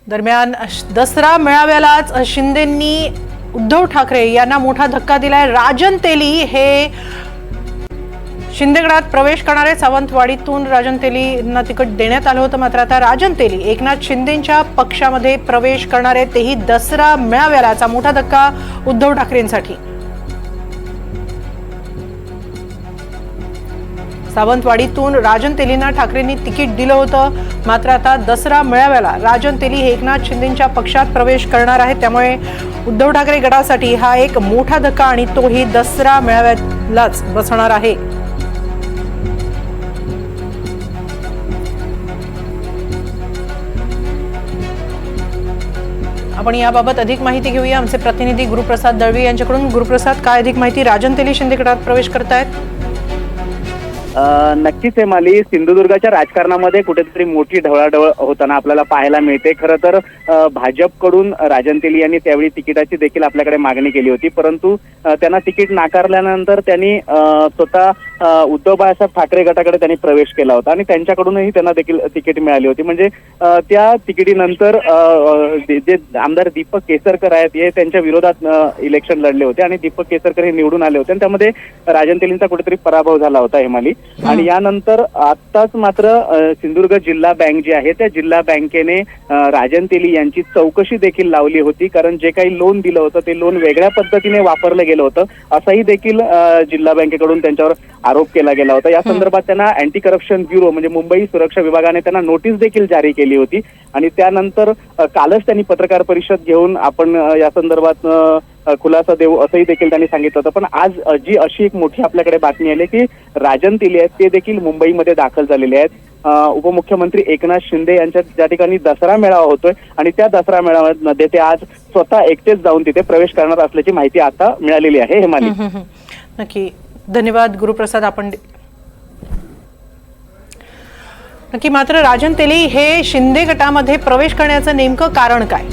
दरम्यान दसरा मेळाव्यालाच शिंदेंनी उद्धव ठाकरे यांना मोठा धक्का दिलाय। राजन तेली हे शिंदेगडात प्रवेश करणारे। सावंतवाडीतून राजन तेलींना तिकीट देण्यात आलं होतं, मात्र आता राजन तेली एकनाथ शिंदेंच्या पक्षामध्ये प्रवेश करणार आहेत, तेही दसरा मेळाव्यालाचा मोठा धक्का उद्धव ठाकरेंसाठी। सावंतवाडीतून राजन तेलींना ठाकरेंनी तिकीट दिलं होतं, मात्र आता दसरा मेळाव्याला राजन तेली हे एकनाथ शिंदेंच्या पक्षात प्रवेश करणार आहेत। त्यामुळे उद्धव ठाकरे गटासाठी हा एक मोठा धक्का आणि तोही दसरा मेळाव्यालाच बसणार आहे। आपण याबाबत अधिक माहिती घेऊया आमचे प्रतिनिधी गुरुप्रसाद दळवी यांच्याकडून। गुरुप्रसाद, काय अधिक माहिती? राजन तेली शिंदे गटात प्रवेश करतायत? नक्कीच हेमाली, सिंधुदुर्गाच्या राजकारणामध्ये कुठेतरी मोठी ढवळाढवळ होताना आपल्याला पाहायला मिळते। खरं तर भाजपकडून राजन तेली यांनी त्यावेळी तिकिटाची देखील आपल्याकडे मागणी केली होती, परंतु त्यांना तिकीट नाकारल्यानंतर त्यांनी स्वतः उद्धव बाळासाहेब ठाकरे गटाकडे त्यांनी प्रवेश केला होता आणि त्यांच्याकडूनही त्यांना देखील तिकीट मिळाली होती। म्हणजे त्या तिकिटीनंतर जे आमदार दीपक केसरकर आहेत हे त्यांच्या विरोधात इलेक्शन लढले होते आणि दीपक केसरकर हे निवडून आले होते आणि त्यामध्ये राजन तेलींचा कुठेतरी पराभव झाला होता हेमाली। आणि यानंतर आत्ताच मात्र सिंधुदुर्ग जिल्हा बँक जी आहे त्या जिल्हा बँकेने राजन तेली यांची चौकशी देखील लावली होती, कारण जे काही लोन दिलं होतं ते लोन वेगळ्या पद्धतीने वापरलं गेलं होतं असंही देखील जिल्हा बँकेकडून त्यांच्यावर आरोप केला गेला होता। या संदर्भात त्यांना अँटी करप्शन ब्युरो म्हणजे मुंबई सुरक्षा विभागाने त्यांना नोटीस देखील जारी केली होती आणि त्यानंतर कालच त्यांनी पत्रकार परिषद घेऊन आपण या संदर्भात खुलासा देऊ असंही देखील त्यांनी सांगितलं होतं। पण आज जी अशी एक मोठी आपल्याकडे बातमी आली की राजन तेली आहेत ते देखील मुंबईमध्ये दाखल झालेले आहेत। उपमुख्यमंत्री एकनाथ शिंदे यांच्या ज्या ठिकाणी दसरा मेळावा होतोय आणि त्या दसरा मेळाव्यामध्ये ते आज स्वतः एकटेच जाऊन तिथे प्रवेश करणार असल्याची माहिती आता मिळालेली आहे हेमाली। नक्की, धन्यवाद गुरुप्रसाद। आपण नक्की, मात्र राजन तेली हे शिंदे गटामध्ये प्रवेश करण्याचं नेमकं कारण काय?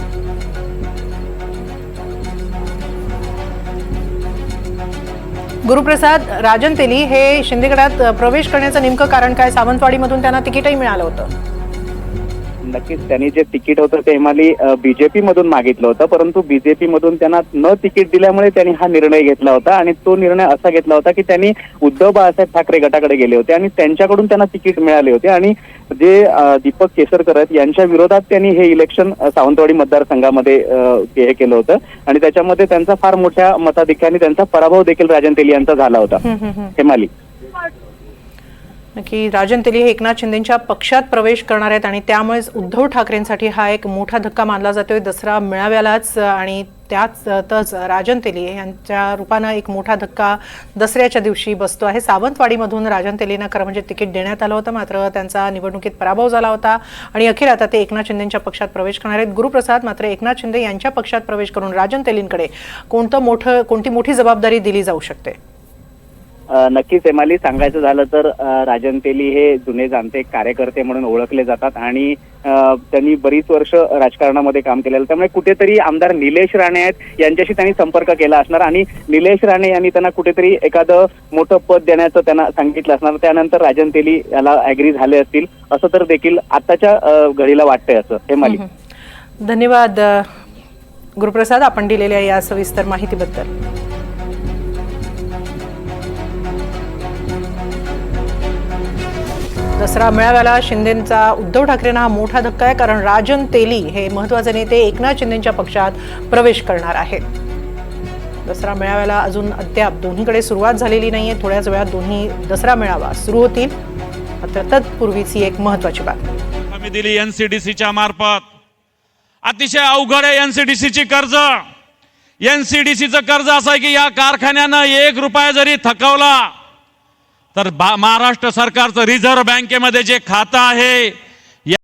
गुरुप्रसाद, राजन तेली हे शिंदे गटात प्रवेश करण्याचं नेमकं कारण काय? सावंतवाडीमधून त्यांना तिकीटही मिळालं होतं। नक्कीच, त्यांनी जे तिकीट होतं ते हेमाली बीजेपी मधून मागितलं होतं, परंतु बीजेपी मधून त्यांना न तिकीट दिल्यामुळे त्यांनी हा निर्णय घेतला होता आणि तो निर्णय असा घेतला होता की त्यांनी उद्धव बाळासाहेब ठाकरे गटाकडे गेले होते आणि त्यांच्याकडून त्यांना तिकीट मिळाले होते आणि जे दीपक केसरकर आहेत यांच्या विरोधात त्यांनी हे इलेक्शन सावंतवाडी मतदारसंघामध्ये हे केलं होतं आणि त्याच्यामध्ये त्यांचा फार मोठ्या मताधिक्याने त्यांचा पराभव देखील राजन तेली यांचा झाला होता हेमाली। की राजन तेली हे एकनाथ शिंदेंच्या पक्षात प्रवेश करणार आहेत आणि त्यामुळेच उद्धव ठाकरेंसाठी हा एक मोठा धक्का मानला जातोय दसरा मेळाव्यालाच आणि त्यातच राजन तेली यांच्या रूपानं एक मोठा धक्का दसऱ्याच्या दिवशी बसतो आहे। सावंतवाडीमधून राजन तेलींना खरं म्हणजे तिकीट देण्यात आलं होतं, मात्र त्यांचा निवडणुकीत पराभव झाला होता आणि अखेर आता ते एकनाथ शिंदेंच्या पक्षात प्रवेश करणार आहेत। गुरुप्रसाद, मात्र एकनाथ शिंदे यांच्या पक्षात प्रवेश करून राजन तेलींकडे कोणती मोठी जबाबदारी दिली जाऊ शकते? नक्कीच हेमाली, सांगायचं झालं तर राजन तेली हे जुने जाणते कार्यकर्ते म्हणून ओळखले जातात आणि त्यांनी बरीच वर्ष राजकारणामध्ये काम केलेलं, त्यामुळे कुठेतरी आमदार निलेश राणे आहेत यांच्याशी त्यांनी संपर्क केला असणार आणि निलेश राणे यांनी त्यांना कुठेतरी एखादं मोठं पद देण्याचं त्यांना सांगितलं असणार, त्यानंतर राजन तेली याला ऍग्री झाले असतील असं तर देखील आताच्या घडीला वाटतंय असं हेमाली। धन्यवाद गुरुप्रसाद, आपण दिलेल्या या सविस्तर माहितीबद्दल। दसरा मेळाव्याला शिंदेंचा उद्धव ठाकरेंना हा मोठा धक्का आहे, कारण राजन तेली हे महत्त्वाचे नेते एकनाथ शिंदेंच्या पक्षात प्रवेश करणार आहेत। दसरा मेळाव्याला अजून अद्याप दोन्हीकडे सुरुवात झालेली नाहीये, थोड्याच वेळात दोन्ही दसरा मेळावा सुरू होतील, मात्र तत्पूर्वीच ही एक महत्त्वाची बातमी आम्ही दिली एनसीडीसीच्या मार्फत। अतिशय अवघड आहे एनसीडीसीची कर्ज। एनसीडीसीचं कर्ज असं आहे की या कारखान्यानं 1 रुपया जरी थकवला तर महाराष्ट्र सरकारचं रिझर्व्ह बँकेमध्ये जे खातं आहे